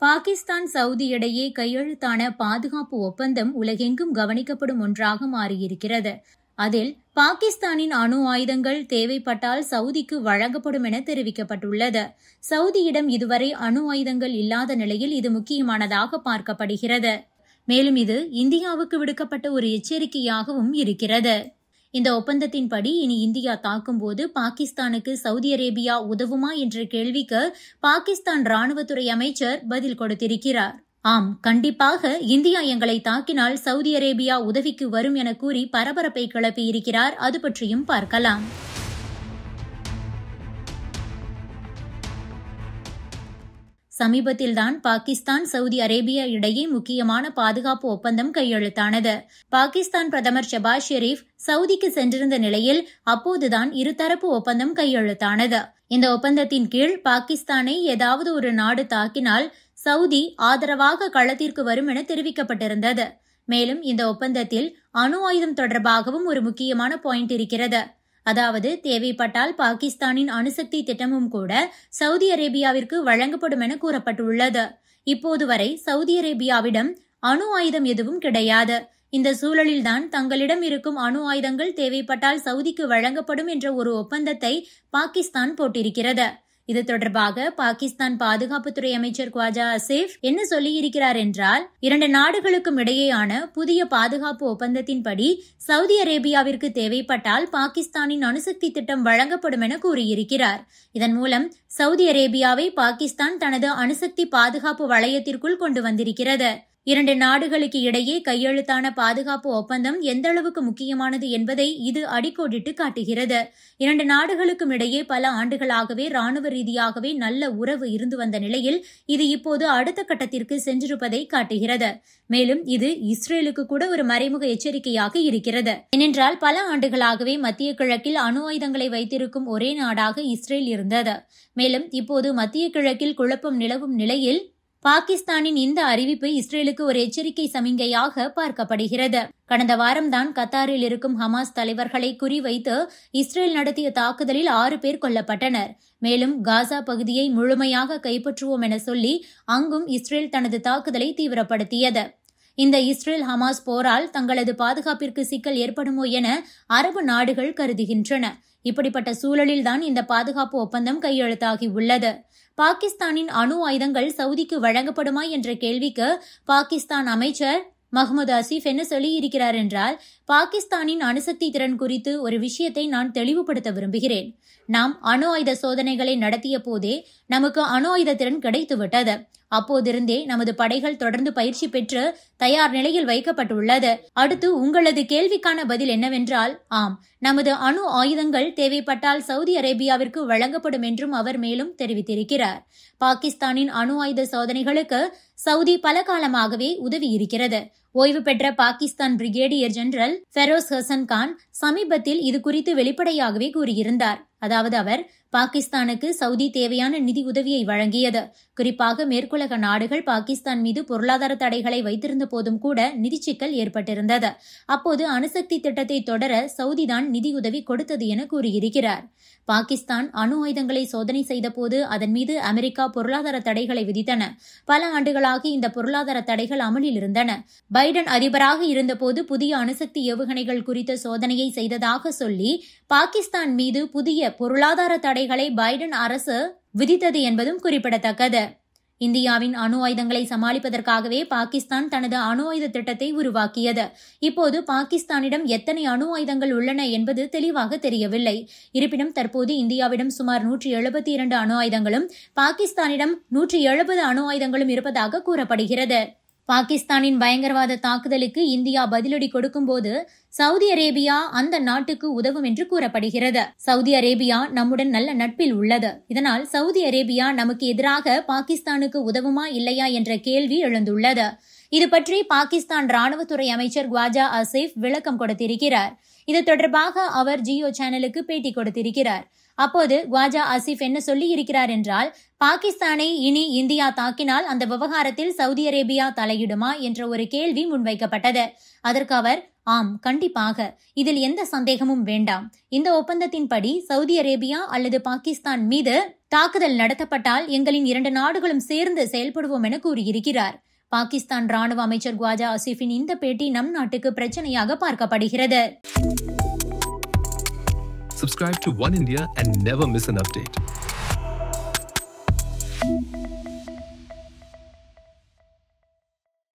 Pakistan Saudi இடையே கையெழுத்தான பாதுகாப்பு ஒப்பந்தம் உலகெங்கும் கவனிக்கப்படும் ஒன்றாக மாறியிருக்கிறது. அதில் பாகிஸ்தானின் அணு ஆயுதங்கள் தேவைப்பட்டால் சவுதிக்கு வழங்கப்படும் என தெரிவிக்கப்பட்டுள்ளது. சவுதியிடம் இதுவரை அணு ஆயுதங்கள் இல்லாத நிலையில் இது முக்கியமானதாக பார்க்கப்படுகிறது. மேலும் இது இந்தியாவுக்கு விடுக்கப்பட்ட ஒரு எச்சரிக்கையாகவும் இருக்கிறது. இந்த ஒப்பந்தத்தின்படி இனி இந்தியா தாக்கும்போது பாகிஸ்தானுக்கு சவுதி அரேபியா உதவுமா என்ற கேள்விக்கு பாகிஸ்தான் ராணுவத்துறை அமைச்சர் பதில் கொடுத்திருக்கிறார். ஆம், கண்டிப்பாக இந்தியா எங்களை தாக்கினால் சவுதி அரேபியா உதவிக்கு வரும் என கூறி பரபரப்பை கிளப்பியிருக்கிறார். அது பற்றியும் பார்க்கலாம். சமீபத்தில்தான் பாகிஸ்தான் சவுதி அரேபியா இடையே முக்கியமான பாதுகாப்பு ஒப்பந்தம் கையெழுத்தானது. பாகிஸ்தான் பிரதமர் ஷபாஸ் ஷெரீப் சவுதிக்கு சென்றிருந்த நிலையில் அப்போதுதான் இருதரப்பு ஒப்பந்தம் கையெழுத்தானது. இந்த ஒப்பந்தத்தின் கீழ் பாகிஸ்தானை ஏதாவது ஒரு நாடு தாக்கினால் சவுதி ஆதரவாக களத்திற்கு வரும் என தெரிவிக்கப்பட்டிருந்தது. மேலும் இந்த ஒப்பந்தத்தில் அணு ஆயுதம் தொடர்பாகவும் ஒரு முக்கியமான பாயிண்ட் இருக்கிறது. அதாவது தேவைப்பட்டால் பாகிஸ்தானின் அணுசக்தி திட்டமும் கூட சவுதி அரேபியாவிற்கு வழங்கப்படும் என கூறப்பட்டுள்ளது. இப்போது வரை சவுதி அரேபியாவிடம் அணு ஆயுதம் எதுவும் கிடையாது. இந்த சூழலில்தான் தங்களிடம் இருக்கும் அணு ஆயுதங்கள் தேவைப்பட்டால் சவுதிக்கு வழங்கப்படும் என்ற ஒரு ஒப்பந்தத்தை பாகிஸ்தான் போட்டிருக்கிறது. இது தொடர்பாக பாகிஸ்தான் பாதுகாப்புத்துறை அமைச்சர் குவாஜா ஆசிஃப் என்ன சொல்லியிருக்கிறார் என்றால், 2 நாடுகளுக்கும் இடையேயான புதிய பாதுகாப்பு ஒப்பந்தத்தின்படி சவுதி அரேபியாவிற்கு தேவைப்பட்டால் பாகிஸ்தானின் அணுசக்தி திட்டம் வழங்கப்படும் என கூறியிருக்கிறார். இதன் மூலம் சவுதி அரேபியாவை பாகிஸ்தான் தனது அணுசக்தி பாதுகாப்பு வளையத்திற்குள் கொண்டு வந்திருக்கிறது. 2 நாடுகளுக்கு இடையே கையெழுத்தான பாதுகாப்பு ஒப்பந்தம் எந்த அளவுக்கு முக்கியமானது என்பதை இது அடிக்கோடிட்டு காட்டுகிறது. 2 நாடுகளுக்கும் இடையே பல ஆண்டுகளாகவே ராணுவ ரீதியாகவே நல்ல உறவு இருந்து வந்த நிலையில் இது இப்போது அடுத்த கட்டத்திற்கு சென்றிருப்பதை காட்டுகிறது. மேலும் இது இஸ்ரேலுக்கு கூட ஒரு மறைமுக எச்சரிக்கையாக இருக்கிறது. ஏனென்றால் பல ஆண்டுகளாகவே மத்திய கிழக்கில் அணு ஆயுதங்களை வைத்திருக்கும் ஒரே நாடாக இஸ்ரேல் இருந்தது. மேலும் இப்போது மத்திய கிழக்கில் குழப்பம் நிலவும் நிலையில் பாகிஸ்தானின் இந்த அறிவிப்பு இஸ்ரேலுக்கு ஒரு எச்சரிக்கை சமிங்கையாக பார்க்கப்படுகிறது. கடந்த வாரம்தான் கத்தாரில் இருக்கும் ஹமாஸ் தலைவர்களை குறிவைத்து இஸ்ரேல் நடத்திய தாக்குதலில் 6 பேர் கொல்லப்பட்டனர். மேலும் காசா பகுதியை முழுமையாக கைப்பற்றுவோம் என சொல்லி அங்கும் இஸ்ரேல் தனது தாக்குதலை தீவிரப்படுத்தியது. இந்த இஸ்ரேல் ஹமாஸ் போரால் தங்களது பாதுகாப்பிற்கு சிக்கல் ஏற்படுமோ என அரபு நாடுகள் கருதுகின்றன. இப்படிப்பட்ட சூழலில்தான் இந்த பாதுகாப்பு ஒப்பந்தம் கையெழுத்தாகி உள்ளது. பாகிஸ்தானின் அணு ஆயுதங்கள் சவுதிக்கு வழங்கப்படுமா என்ற கேள்விக்கு பாகிஸ்தான் அமைச்சர் மஹ்மூத் ஆசிஃப் என்ன சொல்லியிருக்கிறார் என்றால், பாகிஸ்தானின் அணுசக்தி திறன் குறித்து ஒரு விஷயத்தை நான் தெளிவுபடுத்த விரும்புகிறேன். நாம் அணு ஆயுத சோதனைகளை நடத்திய போதே நமக்கு அணு ஆயுத திறன் கிடைத்துவிட்டது. அப்போதிருந்தே நமது படைகள் தொடர்ந்து பயிற்சி பெற்று தயார் நிலையில் வைக்கப்பட்டுள்ளது. அடுத்து உங்களது கேள்விக்கான பதில் என்னவென்றால், ஆம், நமது அணு ஆயுதங்கள் தேவைப்பட்டால் சவுதி அரேபியாவிற்கு வழங்கப்படும் என்றும் அவர் மேலும் தெரிவித்திருக்கிறார். பாகிஸ்தானின் அணு ஆயுத சோதனைகளுக்கு சவுதி பல காலமாகவே உதவி இருக்கிறது. ஓய்வு பெற்ற பாகிஸ்தான் பிரிகேடியர் ஜெனரல் ஃபெரோஸ் ஹசன் கான் சமீபத்தில் இது குறித்து வெளிப்படையாகவே கூறியிருந்தார். அதாவது அவர் பாகிஸ்தானுக்கு சவுதி தேவையான நிதி உதவியை வழங்கியது. குறிப்பாக மேற்குலக நாடுகள் பாகிஸ்தான் மீது பொருளாதார தடைகளை வைத்திருந்த போதும் கூட நிதி சிக்கல் ஏற்பட்டிருந்தது. அப்போது அணுசக்தி திட்டத்தை தொடர சவுதிதான் நிதியுதவி கொடுத்தது என கூறியிருக்கிறார். பாகிஸ்தான் அணு ஆயுதங்களை சோதனை செய்த போது அதன் மீது அமெரிக்கா பொருளாதார தடைகளை விதித்தன. பல ஆண்டுகளாக இந்த பொருளாதார தடைகள் அமலில் இருந்தன. பைடன் அதிபராக இருந்தபோது புதிய அணுசக்தி ஏவுகணைகள் குறித்த சோதனையை செய்ததாக சொல்லி பாகிஸ்தான் மீது புதிய பொருளாதார தடைகளை பைடன் அரசு விதித்தது என்பதும் குறிப்பிடத்தக்கது. இந்தியாவின் அணு ஆயுதங்களை சமாளிப்பதற்காகவே பாகிஸ்தான் தனது அணு ஆயுத திட்டத்தை உருவாக்கியது. இப்போது பாகிஸ்தானிடம் எத்தனை அணு ஆயுதங்கள் உள்ளன என்பது தெளிவாக தெரியவில்லை. இருப்பினும் தற்போது இந்தியாவிடம் சுமார் 172 அணு ஆயுதங்களும் பாகிஸ்தானிடம் 170 அணு ஆயுதங்களும் இருப்பதாக கூறப்படுகிறது. பாகிஸ்தானின் பயங்கரவாத தாக்குதலுக்கு இந்தியா பதிலடி கொடுக்கும்போது சவுதி அரேபியா அந்த நாட்டுக்கு உதவும் என்று கூறப்படுகிறது. சவுதி அரேபியா நம்முடன் நல்ல நட்பில் உள்ளது. இதனால் சவுதி அரேபியா நமக்கு எதிராக பாகிஸ்தானுக்கு உதவுமா இல்லையா என்ற கேள்வி எழுந்துள்ளது. இது பற்றி பாகிஸ்தான் ராணுவத்துறை அமைச்சர் குவாஜா ஆசிஃப் விளக்கம் கொடுத்திருக்கிறார். இது தொடர்பாக அவர் ஜியோ சேனலுக்கு பேட்டி கொடுத்திருக்கிறார். அப்போது குவாஜா ஆசிஃப் என்ன சொல்லி இருக்கிறார் என்றால், பாகிஸ்தானை இனி இந்தியா தாக்கினால் அந்த விவகாரத்தில் சவுதி அரேபியா தலையிடுமா என்ற ஒரு கேள்வி முன்வைக்கப்பட்டது. அதற்கு அவர், ஆம், கண்டிப்பாக, இதில் எந்த சந்தேகமும் வேண்டாம். இந்த ஒப்பந்தத்தின்படி சவுதி அரேபியா அல்லது பாகிஸ்தான் மீது தாக்குதல் நடத்தப்பட்டால் எங்களின் 2 நாடுகளும் சேர்ந்து செயல்படுவோம் என கூறியிருக்கிறார். பாகிஸ்தான் ராணுவ அமைச்சர் குவாஜா ஆசிஃபின் இந்த பேட்டி நம் நாட்டுக்கு பிரச்சனையாக பார்க்கப்படுகிறது. Subscribe to One India and never miss an update.